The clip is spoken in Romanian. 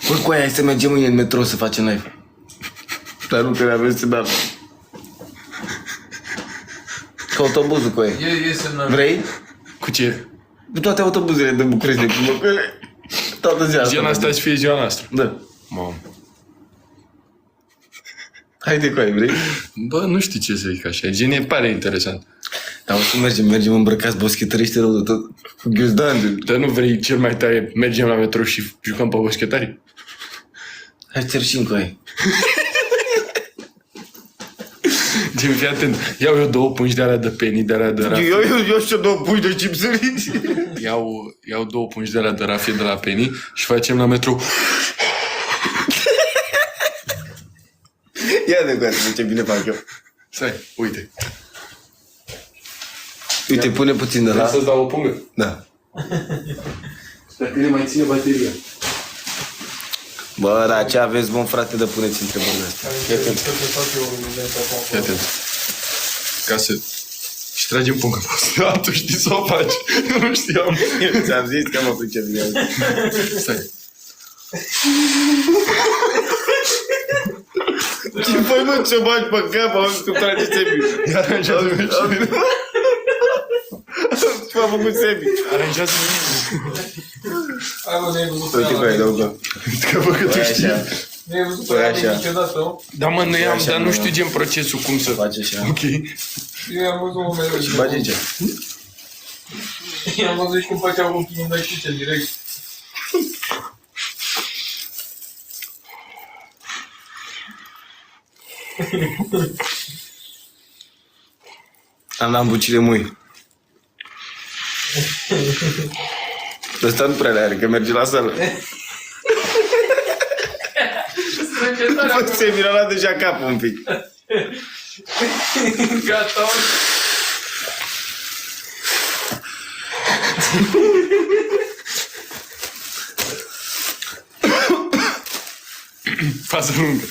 Bă, cu aia, hai să mergem mâine în metro să facem live. Dar nu trebuie avem să beam. Cu autobuzul cu aia. Vrei? Cu ce? Cu toate autobuzele de București. Toată ziua. Ziua asta să fie ziua noastră. Da. Mamă. Haide cu aia, vrei? Bă, nu știu ce să zic așa. Gen, e pare interesant. Dar o să mergem îmbrăcați boschetăriște rău de tot. Cu ghiozdan. Dar nu vrei cel mai tare, mergem la metro și jucăm pe boschetari? Hai să rășim cu aia. Gen, fii atent. Iau eu 2 pungi de alea de penny, de alea de rafie. Eu și 2 pungi de chipsuri. Iau 2 pungi de alea de rafie de la penny și facem la metro. Ia de goare, ce bine fac eu. Stai, uite. Uite, pune puțin de la... Să-ți dau o pungă? Da. Dar tine mai ține bateria. Bă, dar ce aveți, bun frate, de puneți întrebările astea? Fii atent. Fii atent. Ca să... Și tragem punga. Da, tu știi să o faci. Eu nu știam. Ți-am zis că mă pricep bine. Stai. Ce fai, mă, ce bagi pe cap? Am zis că trage Sebi. Ia aranjează-mi și mine. Ce m-a făcut Sebi? Aranjează-mi Hai mă, ne-ai văzut Uite, băi, dă-o. că vă că tu știi. Ne-ai văzut Păi pe așa. ea niciodată, nu? Da, mă, noi am, Așa, dar nu mă. știu gen procesul cum să... Face așa. Ok. Eu am văzut mereu. Și bagi ce? Eu am văzut și cum făceau cu gimnastice direct. Am la bucile mui. Ăsta nu prea le are, că merge la sală. Bă, Sebi l-a luat deja capul un pic. Gata. Fază lungă.